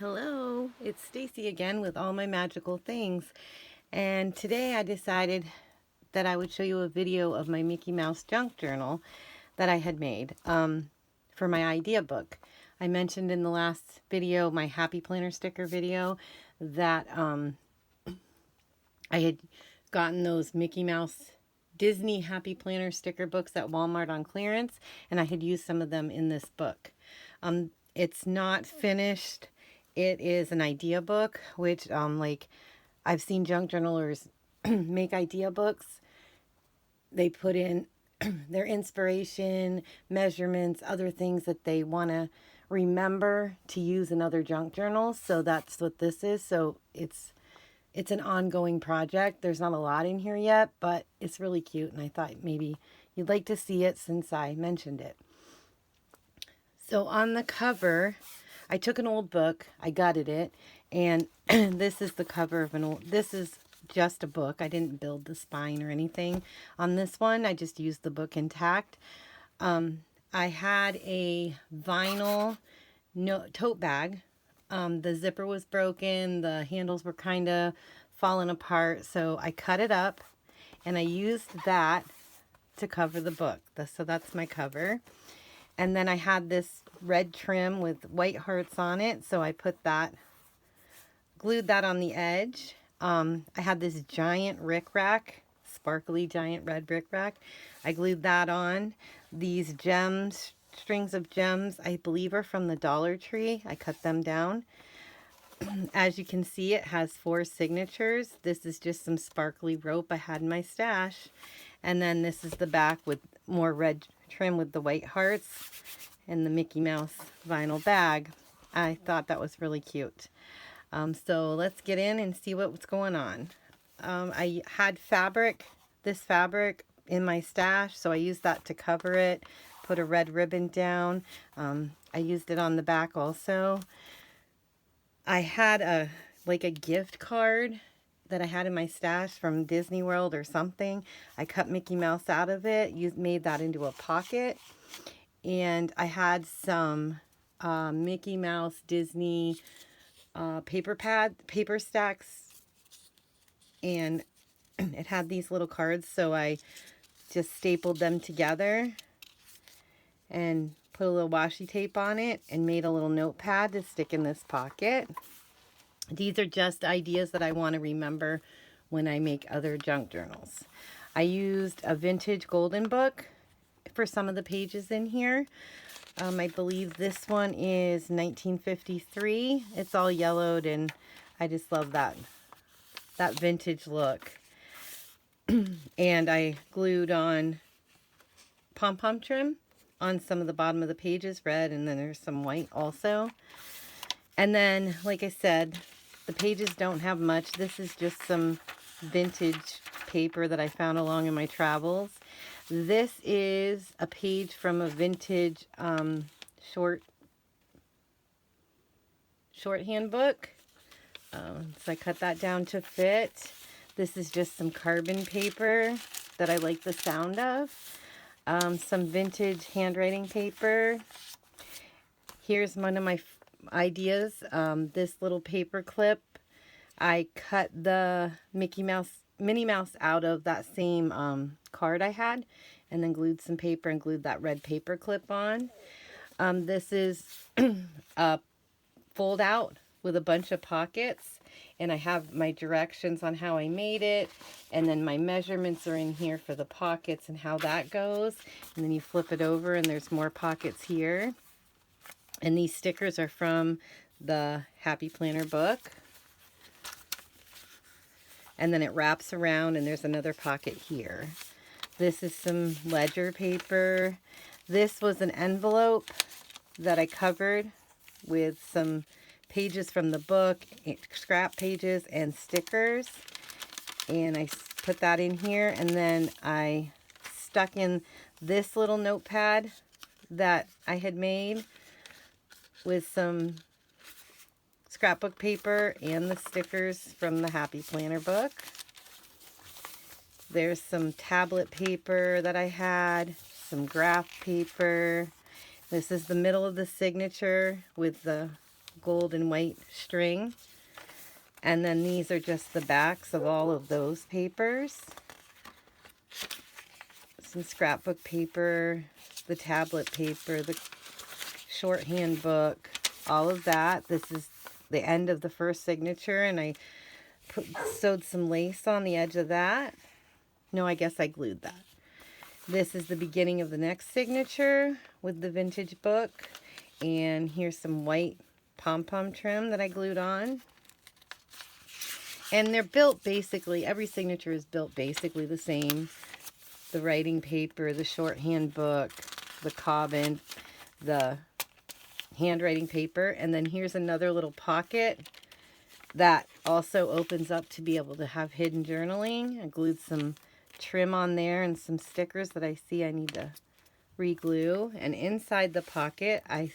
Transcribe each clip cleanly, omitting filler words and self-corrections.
Hello, it's Stacy again with all my magical things. And today I decided that I would show you a video of my Mickey Mouse junk journal that I had made for my idea book. I mentioned in the last video, my Happy Planner sticker video, that I had gotten those Mickey Mouse Disney Happy Planner sticker books at Walmart on clearance, and I had used some of them in this book. It's not finished. It is an idea book, which like I've seen junk journalers make idea books. They put in their inspiration, measurements, other things that they want to remember to use in other junk journals. So that's what this is. So it's an ongoing project. There's not a lot in here yet, but it's really cute, and I thought maybe you'd like to see it since I mentioned it. So on the cover, I took an old book, I gutted it, and this is the cover of this is just a book. I didn't build the spine or anything on this one. I just used the book intact. I had a vinyl tote bag. The zipper was broken, the handles were kind of falling apart, so I cut it up and I used that to cover the book. So that's my cover. And then I had this red trim with white hearts on it, so I glued that on the edge. I had this giant rickrack, sparkly giant red rickrack. I glued that on. These gems, strings of gems, I believe are from the Dollar Tree. I cut them down. As you can see, it has 4 signatures. This is just some sparkly rope I had in my stash. And then this is the back with more red trim with the white hearts and the Mickey Mouse vinyl bag. I thought that was really cute. So let's get in and see what's going on. I had this fabric in my stash, so I used that to cover it, put a red ribbon down. I used it on the back also. I had like a gift card that I had in my stash from Disney World or something. I cut Mickey Mouse out of it, made that into a pocket, and I had some Mickey Mouse Disney paper stacks, and it had these little cards, so I just stapled them together and put a little washi tape on it and made a little notepad to stick in this pocket. These are just ideas that I want to remember when I make other junk journals. I used a vintage golden book for some of the pages in here. I believe this one is 1953. It's all yellowed, and I just love that vintage look. And I glued on pom-pom trim on some of the bottom of the pages, red, and then there's some white also. And then, like I said, the pages don't have much. This is just some vintage paper that I found along in my travels. This is a page from a vintage shorthand book. So I cut that down to fit. This is just some carbon paper that I like the sound of. Some vintage handwriting paper. Here's one of my ideas. This little paper clip. I cut the Minnie Mouse out of that same card I had, and then glued some paper and glued that red paper clip on. This is a fold out with a bunch of pockets, and I have my directions on how I made it, and then my measurements are in here for the pockets and how that goes. And then you flip it over and there's more pockets here. And these stickers are from the Happy Planner book. And then it wraps around and there's another pocket here. This is some ledger paper. This was an envelope that I covered with some pages from the book, scrap pages and stickers. And I put that in here, and then I stuck in this little notepad that I had made with some scrapbook paper and the stickers from the Happy Planner book. There's some tablet paper that I had, some graph paper. This is the middle of the signature with the gold and white string. And then these are just the backs of all of those papers. Some scrapbook paper, the tablet paper, the shorthand book, all of that. This is the end of the first signature, and I sewed some lace on the edge of that. No, I guess I glued that. This is the beginning of the next signature with the vintage book. And here's some white pom-pom trim that I glued on. And they're built basically, every signature is built basically the same. The writing paper, the shorthand book, the cobbin, the handwriting paper. And then here's another little pocket that also opens up to be able to have hidden journaling. I glued some trim on there and some stickers that I see I need to re-glue. And inside the pocket, I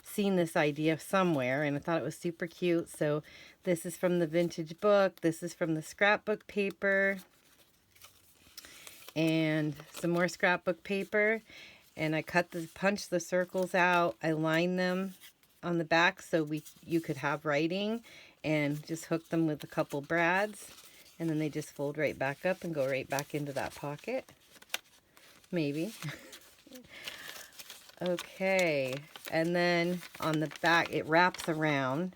seen this idea somewhere and I thought it was super cute. So this is from the vintage book. This is from the scrapbook paper. And some more scrapbook paper. And I punched the circles out. I lined them on the back so you could have writing, and just hook them with a couple brads. And then they just fold right back up and go right back into that pocket. Maybe. Okay. And then on the back, it wraps around.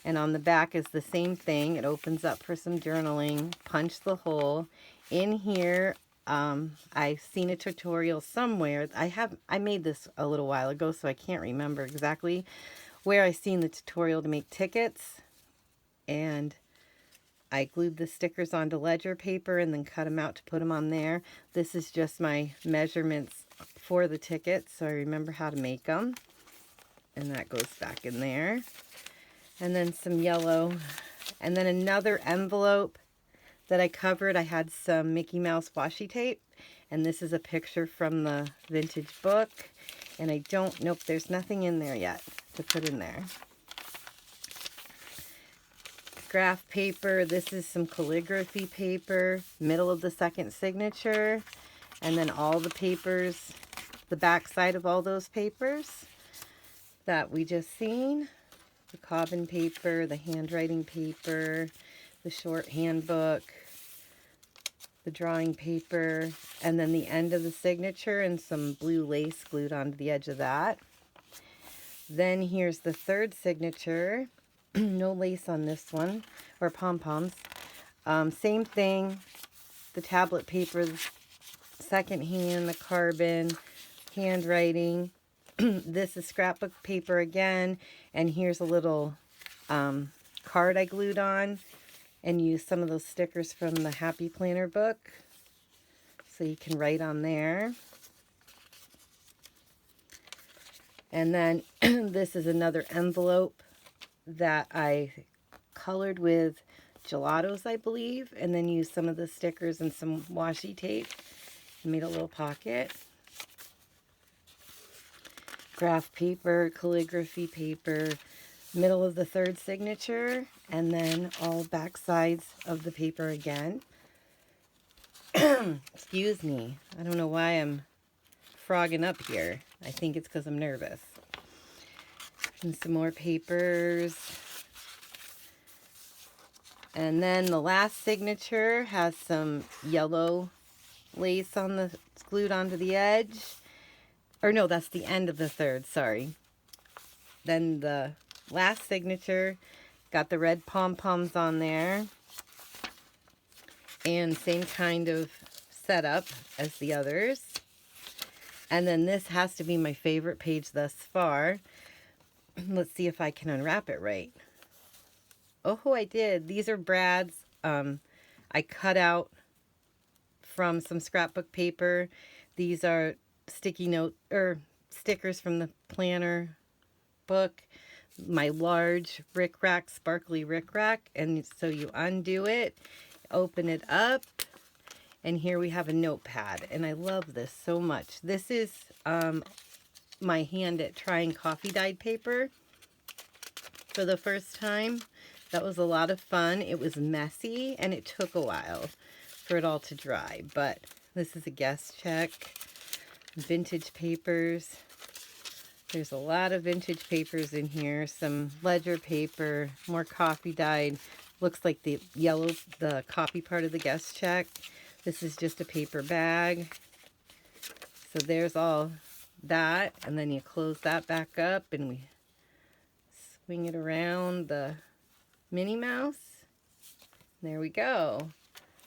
And on the back is the same thing. It opens up for some journaling. Punch the hole. In here, I've seen a tutorial somewhere. I made this a little while ago, so I can't remember exactly where I seen the tutorial to make tickets. And I glued the stickers onto ledger paper and then cut them out to put them on there. This is just my measurements for the tickets, so I remember how to make them. And that goes back in there. And then some yellow. And then another envelope that I covered. I had some Mickey Mouse washi tape. And this is a picture from the vintage book. And I don't, nope, there's nothing in there yet to put in there. Graph paper. This is some calligraphy paper, middle of the second signature, and then all the papers, the back side of all those papers that we just seen. The cobbin paper, the handwriting paper, the shorthand book, the drawing paper, and then the end of the signature and some blue lace glued onto the edge of that. Then here's the third signature. No lace on this one, or pom-poms. Same thing, the tablet paper, the second hand, the carbon, handwriting. This is scrapbook paper again, and here's a little card I glued on and used some of those stickers from the Happy Planner book, so you can write on there. And then this is another envelope that I colored with gelatos, I believe, and then used some of the stickers and some washi tape and made a little pocket. Graph paper, calligraphy paper, middle of the third signature, and then all back sides of the paper again. Excuse me. I don't know why I'm frogging up here. I think it's because I'm nervous. And some more papers. And then the last signature has some yellow lace on the glued onto the edge. Or no, that's the end of the third, sorry. Then the last signature got the red pom-poms on there. And same kind of setup as the others. And then this has to be my favorite page thus far. Let's see if I can unwrap it right. Oh, I did. These are brads I cut out from some scrapbook paper. These are sticky note or stickers from the planner book. My large rickrack, sparkly rickrack. And so you undo it, open it up, and here we have a notepad. And I love this so much. This is my hand at trying coffee dyed paper for the first time. That was a lot of fun. It was messy and it took a while for it all to dry, but this is a guest check, vintage papers, There's a lot of vintage papers in here. Some ledger paper, more coffee dyed. Looks like the yellow, the copy part of the guest check. This is just a paper bag. So there's all that. And then you close that back up and we swing it around the Minnie Mouse. There we go.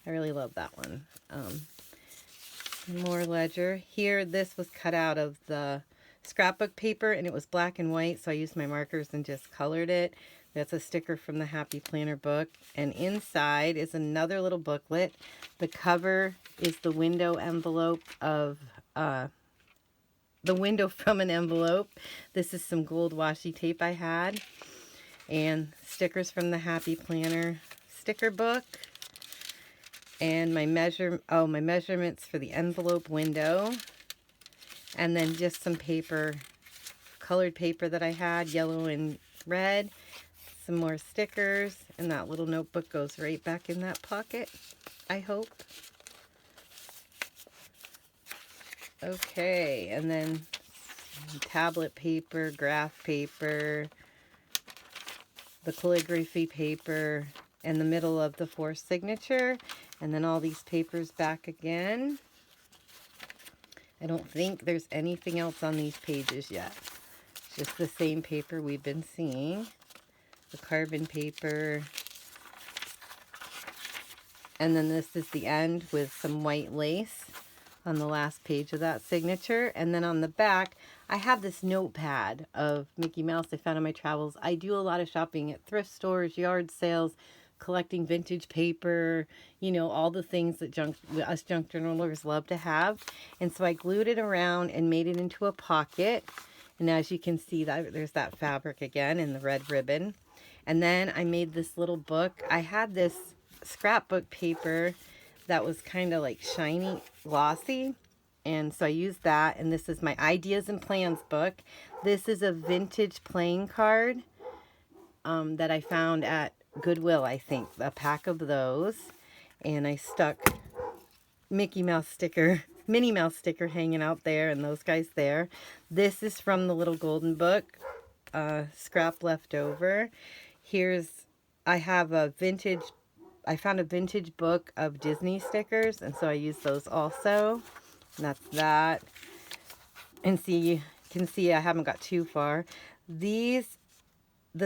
I really love that one. More ledger. Here, this was cut out of the scrapbook paper and it was black and white, so I used my markers and just colored it. That's a sticker from the Happy Planner book. And inside is another little booklet. The cover is the window envelope of, the window from an envelope. This is some gold washi tape I had. And stickers from the Happy Planner sticker book. And my measurements for the envelope window. And then just some paper, colored paper that I had, yellow and red. Some more stickers, and that little notebook goes right back in that pocket, I hope. Okay, and then tablet paper, graph paper, the calligraphy paper, and the middle of the forced signature, and then all these papers back again. I don't think there's anything else on these pages yet. It's just the same paper we've been seeing. The carbon paper. And then this is the end with some white lace on the last page of that signature. And then on the back, I have this notepad of Mickey Mouse I found on my travels. I do a lot of shopping at thrift stores, yard sales, collecting vintage paper, you know, all the things that us junk journalers love to have. And so I glued it around and made it into a pocket. And as you can see, there's that fabric again and the red ribbon. And then I made this little book. I had this scrapbook paper that was kind of like shiny, glossy. And so I used that. And this is my Ideas and Plans book. This is a vintage playing card that I found at Goodwill, I think. A pack of those. And I stuck Minnie Mouse sticker hanging out there and those guys there. This is from the Little Golden Book. Scrap left over. I found a vintage book of Disney stickers, and so I used those also. And that's that. And you can see I haven't got too far. The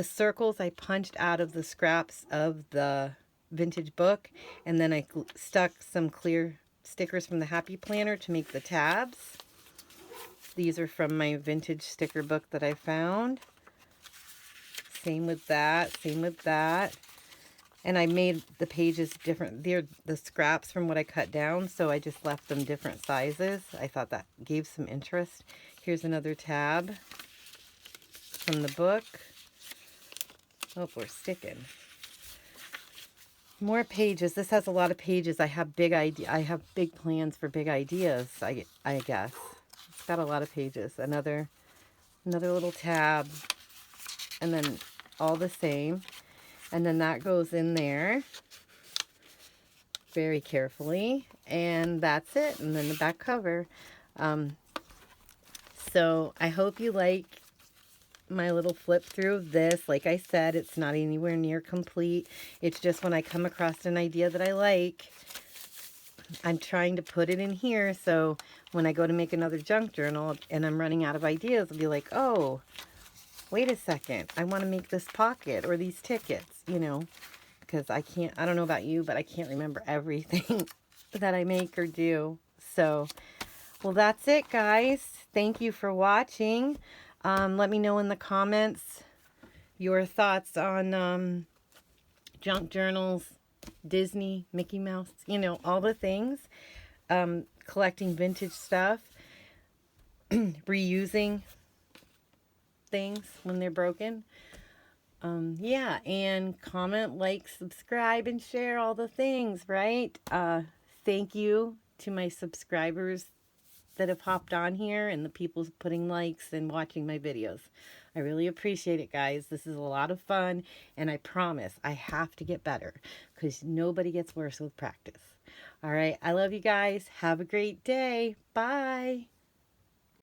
circles I punched out of the scraps of the vintage book, and then I stuck some clear stickers from the Happy Planner to make the tabs. These are from my vintage sticker book that I found. Same with that, same with that. And I made the pages different. They're the scraps from what I cut down, so I just left them different sizes. I thought that gave some interest. Here's another tab from the book. Oh, we're sticking. More pages. This has a lot of pages. I have big plans for big ideas, I guess. It's got a lot of pages. Another little tab. And then all the same. And then that goes in there very carefully. And that's it. And then the back cover. So I hope you like my little flip through of this. Like I said, it's not anywhere near complete. It's just when I come across an idea that I like, I'm trying to put it in here. So when I go to make another junk journal and I'm running out of ideas, I'll be like, oh, wait a second, I want to make this pocket or these tickets, you know, because I don't know about you, but I can't remember everything that I make or do. So, well, that's it, guys. Thank you for watching. Let me know in the comments your thoughts on junk journals, Disney, Mickey Mouse, you know, all the things. Collecting vintage stuff, reusing things when they're broken. Yeah, and comment, like, subscribe, and share all the things, right? Thank you to my subscribers that have hopped on here and the people putting likes and watching my videos. I really appreciate it, guys. This is a lot of fun, and I promise I have to get better because nobody gets worse with practice. All right, I love you guys. Have a great day. Bye.